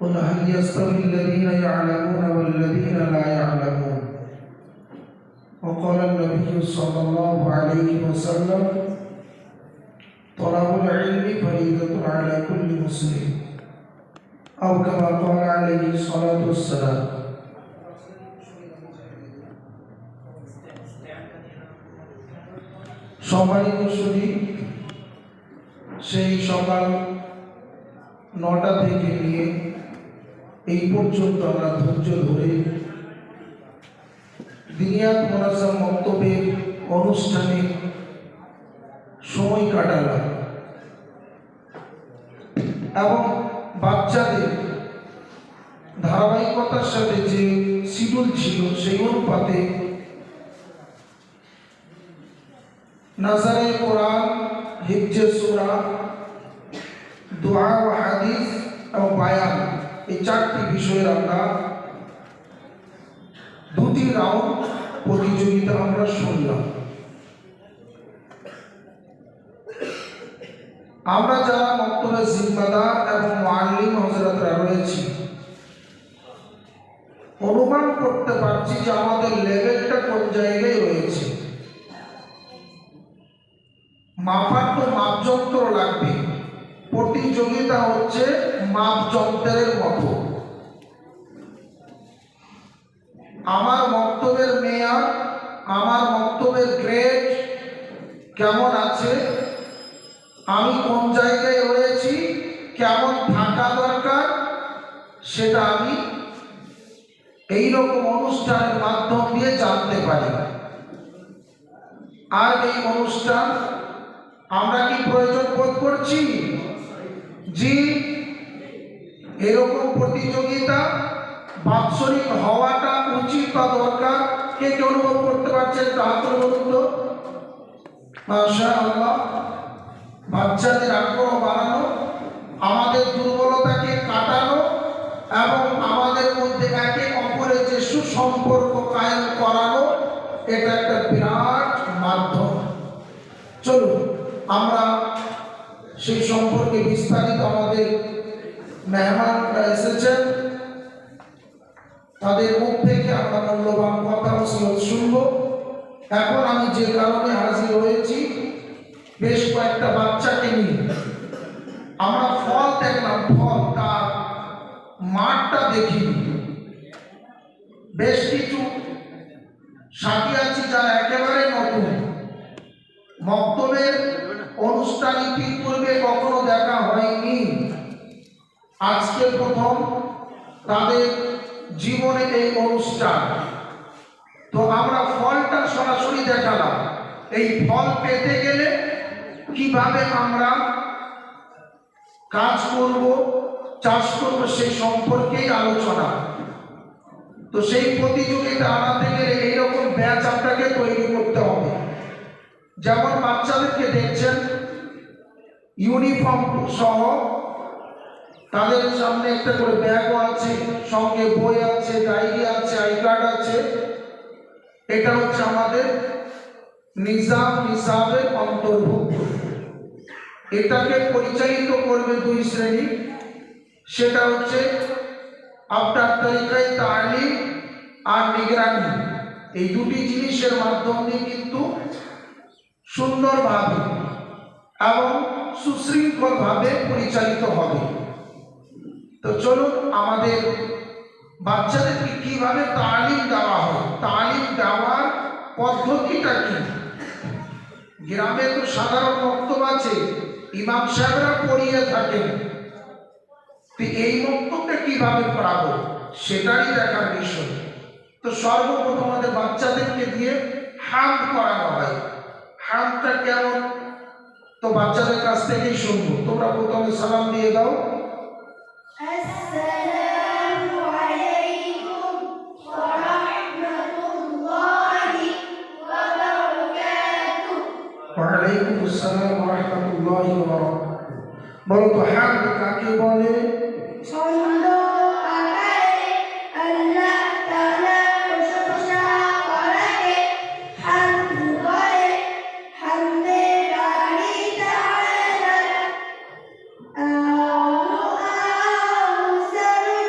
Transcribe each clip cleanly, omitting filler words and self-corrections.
قل هل يستوي الذين يعلمون والذين لا يعلمون وقال النبي صلى الله عليه وسلم طلب العلم فريضة على كل مسلم أو كما قال عليه الصلاة والسلام সম্মানিত সুধী, সেই সকাল 9টা থেকে নিয়ে এই পর্যন্ত আমরা ধৈর্য ধরে দিনিয়াত মোনাজাম বক্তব্যের অনুষ্ঠানে সময় কাটালাম এবং বাচ্চাদের ধারাবাহিকতার সাথে যে শিডিউল ছিল সেই অনুপাতে নাজারে কোরআন, হিফজে সূরা, দোয়া ও হাদিস এবং বায়ান, এই 4টি বিষয়ের আমরা 2টি রাউন্ড প্রতিযোগিতা আমরা শুনলাম। আমরা যারা মক্তবের জিম্মাদার এবং মুআল্লিম হযরতরা রয়েছি, অনুমান করতে পারছি যে আমাদের লেভেলটা কোন জায়গায় রয়েছে। মাপার তো মাপযন্ত্র লাগবে, প্রতিযোগিতা হচ্ছে মাপযন্ত্রের মতো। আমার বক্তব্যের মেয়াদ, আমার বক্তব্যের গ্রেড কেমন আছে, আমি কোন জায়গায় রয়েছি, কেমন থাকা দরকার, সেটা আমি এই রকম অনুষ্ঠানের মাধ্যম দিয়ে জানতে পারি। আর এই অনুষ্ঠান আমরা কি প্রয়োজন বোধ করছি? জি, এরকম প্রতিযোগিতা বাৎসরিক হওয়াটা উচিত বা দরকার। কে কে অনুভব করতে পারছেন? তাহলে বলুন তো। মাশাআল্লাহ, বাচ্চাদের আগ্রহ বাড়ানো, আমাদের দুর্বলতাকে কাটানো এবং আমাদের মধ্যে একে অপরের যে সুসম্পর্ক কায়েম করানো, এটা একটা বিরাট মাধ্যম। চলুন আমরা সেই সম্পর্কে বিস্তারিত, আমাদের মেহমানরা এসেছেন, তাদের মুখ থেকে আমরা মূল্যবান কথা শুনব। এখন আমি যে কারণে হাজির হয়েছি, বেশ কয়েকটা বাচ্চাকে নিয়ে আমরা ফল দেখলাম, ফল তার মাঠটা দেখি। বেশ কিছু সাথী আছি যারা একেবারে নতুন, মক্তবের অনুষ্ঠান পূর্বে কখনো দেখা হয়নি, আজকে প্রথম তাদের জীবনে এই অনুষ্ঠান। তো আমরা ফলটা সরাসরি দেখালাম। এই ফল পেতে গেলে কিভাবে আমরা কাজ করব, চাষ করব, সেই সম্পর্কেই আলোচনা। তো সেই প্রতিযোগিতা আনাতে গেলে এইরকম ব্যাচ আপনাকে তৈরি করতে হবে। যেমন বাচ্চাদেরকে দেখছেন ইউনিফর্ম সহ, তাদের সামনে একটা করে ব্যাগও আছে, সঙ্গে বই আছে, ডায়েরি আছে, আই কার্ড আছে। এটা হচ্ছে আমাদের নিসাবের অন্তর্ভুক্ত। এটাকে পরিচালিত করবে 2 শ্রেণী, সেটা হচ্ছে আফতার তরিকায় তালিম আর নিগরানি। এই 2টি জিনিসের মাধ্যম দিয়ে কিন্তু সুন্দরভাবে এবং সুশৃঙ্খলভাবে পরিচালিত হবে। তো চলুন আমাদের বাচ্চাদেরকে কিভাবে তালিম দেওয়া হয়, তালিম দেওয়ার পদ্ধতিটা কি। গ্রামে তো সাধারণ বক্তব্য আছে, ইমাম সাহেবরা পড়িয়ে থাকেন, তো এই বক্তব্যটা কিভাবে পড়াবো সেটাই দেখার বিষয়। তো সর্বপ্রথম আমাদের বাচ্চাদেরকে দিয়ে হামদ করানো হয়। হামদটা কেমন, তো বাচ্চাদের কাছ থেকেই শুনবো। তোমরা প্রথমে সালাম দিয়ে দাও। আসসালামু আলাইকুম ওয়া রাহমাতুল্লাহি ওয়া বারাকাতুহু। ওয়া আলাইকুম আসসালাম ওয়া রাহমাতুল্লাহি ওয়া বারাকাতুহু। বলো তো হামদ কাকে বলে? ছন্দ আকারে আল্লাহ তাআলা প্রশংসা করাকে হামদ বলে। হামদে বারি তাআলা আউসারু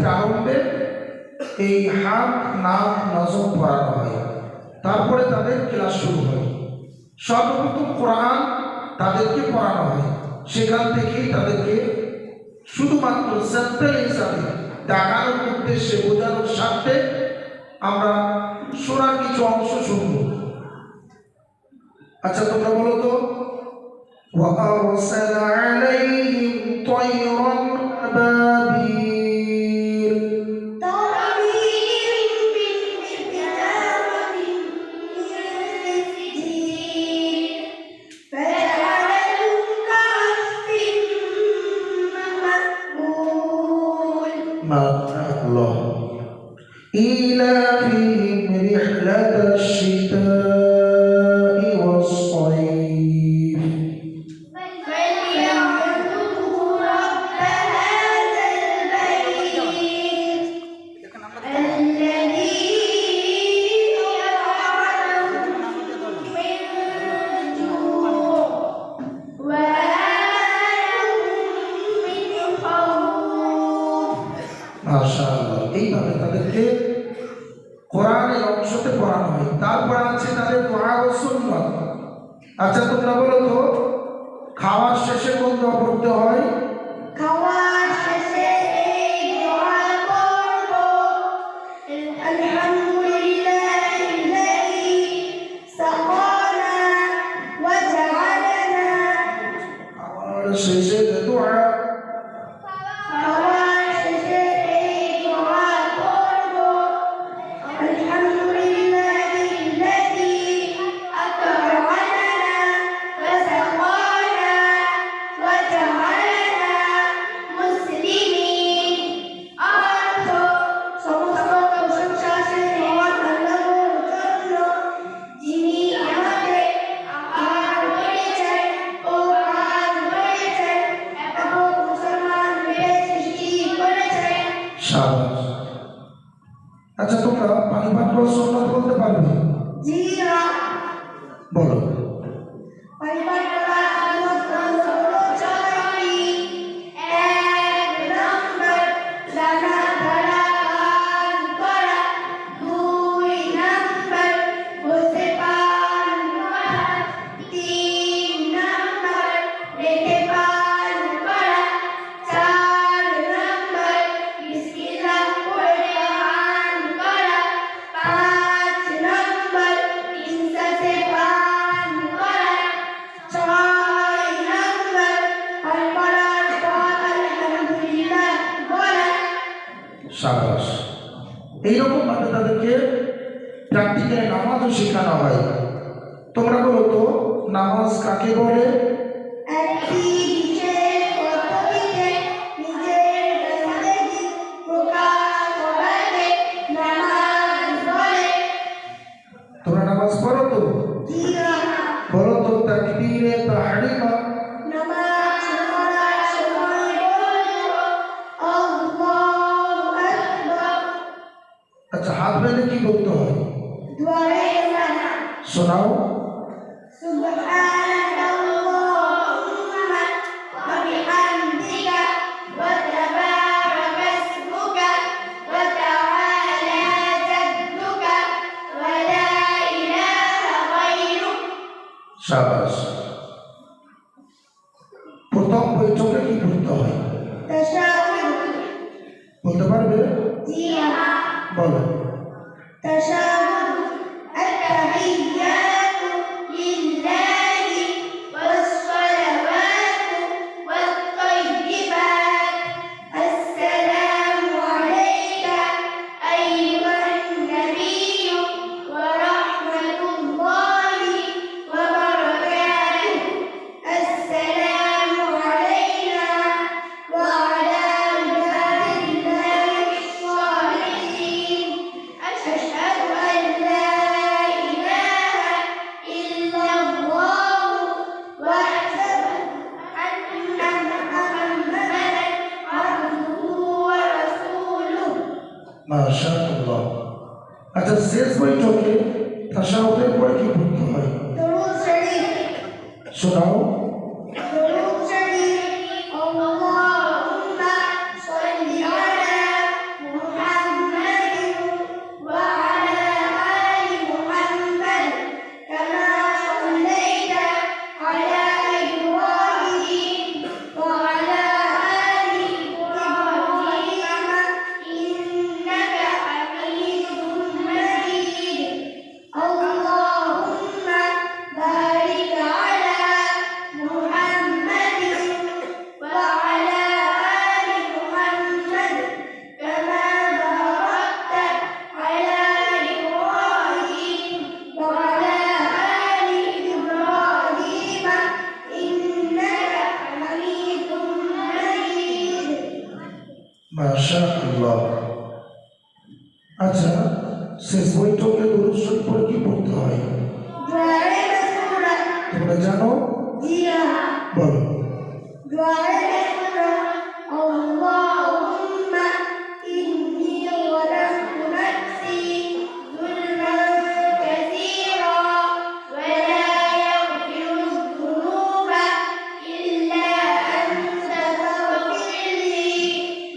প্রারম্ভে এই হাত নাম নজম পড়ানো হয়, তারপরে তাদের ক্লাস শুরু হয়। সর্বপ্রথম কোরআন তাদেরকে পড়ানো হয়, সেখান থেকেই তাদেরকে শুধুমাত্র স্যাম্পল হিসাবে দেখানোর উদ্দেশ্যে, বোঝানোর স্বার্থে আমরা শোনার কিছু অংশ শুনব। আচ্ছা, তোমরা বলো তো, وَأَرْسَلَ عَلَيْهِمْ طَيْرًا أَبَابِيلَ ترميهم بحجارة من سجيل فجعلهم كعصف مأكول. ما الله إيلافهم رحلة الشتاء والصيف فليعبدوا رب هذا البيت الذي أطعمهم من جوع وآمنهم من خوف. মাশাআল্লাহ। এইভাবে তাদেরকে কোরআনের অংশতে পড়ানো হয়। তারপর আছে তাদের দোয়া ও সুন্নাত। আচ্ছা, তোমরা বলো তো, খাওয়ার শেষে কোন দোয়া পড়তে হয়? খাওয়ার শেষে এই দোয়া পড়ব, আলহামদুলিল্লাহিল্লাযী সাকানা ওয়া জাআলানা। খাওয়ার শেষে দোয়া, খাওয়ার শেষে এই দোয়া পড়ব, আলহামদুলিল্লাহিল্লাযী আত'আমানা ওয়া সাকানা ওয়া জাআলানা মুসলিমিন। অর্থ: সমস্ত প্রশংসা সেই মহান আল্লাহর জন্য, যিনি আমাদের আহার করেছেন ও পান করেছেন এবং মুসলমান রূপে সৃষ্টি করেছেন। শাবাশ। আচ্ছা, তোমরা পানি পান করার সুন্নাত বলতে পারবে? জি না। বলো। পরিবার করা সমস্ত ছয়টি। ১ নম্বর, দানা ধরা পান করা। ২ নম্বর, বসে পান করা। ৩ নম্বর, রেখে পান করা। ৪ নম্বর, বিসমিল্লাহ পড়ে পান করা। ৫ নম্বর, ইনসাতে পান করা। ৬ নম্বর, পান করার পর আলহামদুলিল্লাহ বলা। শাবাশ। এইরকম ভাবে তাদেরকে প্র্যাকটিক্যালি নামাজও শেখানো হয়। তোমরা বলো তো, নামাজ কাকে বলে? একটি বিশেষ পদ্ধতিতে নিজের জিন্দেগি প্রকাশ করাকে নামাজ বলে। তোমরা নামাজ পড়ো তো? জি না। বলো তো, তাকবীরে তাহরিমা। নামাজ পড়ার সময় বলব, আল্লাহু আকবার। আচ্ছা, হাত বেঁধে কি করতে হয়? দুয়ারে সানা। শোনাও। সুবহানাল্লাহুম্মা ওয়া বিহামদিকা ওয়া তাবারাকা ইসমুকা ওয়া তাআলা জাদ্দুকা ওয়া লা ইলাহা গায়রুক। শাবাশ। প্রথম বৈঠকে কি করতে হয় তাশাহুদ। বলতে পারবে? জি হ্যাঁ। বলো। তাশাহুদ, আত-তাহিয়্যাতু লিল্লাহি ওয়াস-সালাওয়াতু ওয়াত-তাইয়্যিবাত। আসসালামু আলাইকা আইয়ুহান নাবিয়্যু ওয়া রাহমাতুল্লাহি ওয়া বারাকাতুহু। আসসালামু আলাইনা ওয়া আলা ইবাদিল্লাহি الصالحين. أشهد أن لا إله إلا الله وأشهد أن محمدا عبده ورسوله. মাশাআল্লাহ। আচ্ছা, শেষ বৈঠকে তাশাহুদের পরে কি করতে হয়? দরুদ শরীফ। শোনাও। দরুদ শরীফ। اللهم صل على আচ্ছা, শেষ বৈঠকে দরুদ শরীফ পড়ে কি পড়তে হয় दुआए मसूरा তোমরা জানো? जी हाँ বলো। दुआए मसूरा اللهم إني ظلمت نفسي ظلما كثيرا ولا يغفر الذنوب إلا أنت فاغفر لي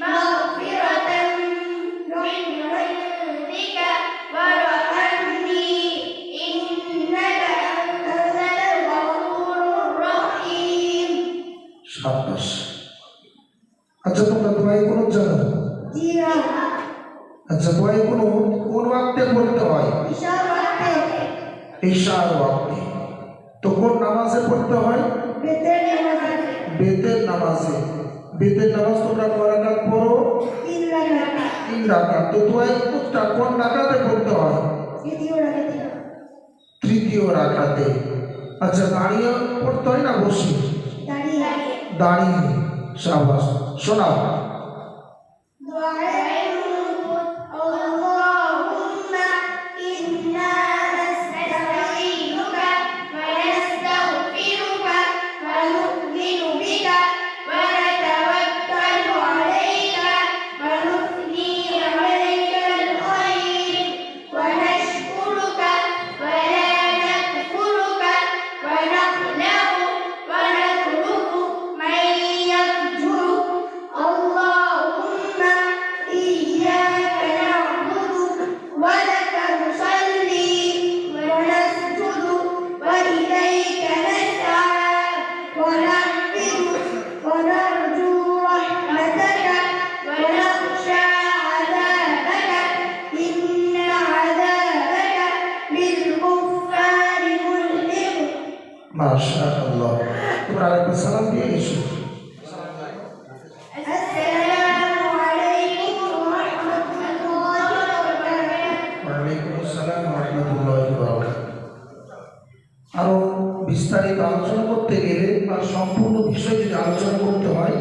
مغفرة من عندك وارحمني إنك أنت الغفور الرحيم সাবাস। আচ্ছা, তোমরা দোয়াই কোনো জানো? जी हाँ আচ্ছা, দোয়াই কোনো কোন ওয়াক্তে পড়তে হয়? इशारा ঈশার ওয়াক্তে। তো কোন নামাজে পড়তে হয়? बेहतर नमाज বেতের নামাজে। বেতের নামাজ তোমরা কয় রাকাত পড়ো? 3 रकात 3 রাকাত। তো দোয়াই কোন রাকাতে পড়তে হয়? द्वितीय रकात তৃতীয় রাকাতে। আচ্ছা, দাঁড়িয়ে পড়তে হয় না বসে? दाढ़ी দাঁড়িয়ে। সাবাস, শোনাও। दुआए اللهم إنا نستعينك ونستغفرك ونؤمن بك ونتوكل عليك ونثني عليك الخير ونشكرك ولا نكفرك ونخلع ونترك من يفجرك اللهم إياك نعبد ولك نصلي ونسجد وإليك نسعى ونعبد ونرجو رحمتك ونخشى عذابك إن عذابك للكفار ملهم মাশাআল্লাহ। তোমরা আরেকবার সালাম দিয়ে এসো। السلام عليكم ورحمة الله وبركاته ওয়ালাইকুম আসসালাম ওয়া রাহমাতুল্লাহি ওয়া বারাকাতুহু। আরো বিস্তারিত আলোচনা করতে গেলে বা সম্পূর্ণ বিষয় যদি আলোচনা করতে হয়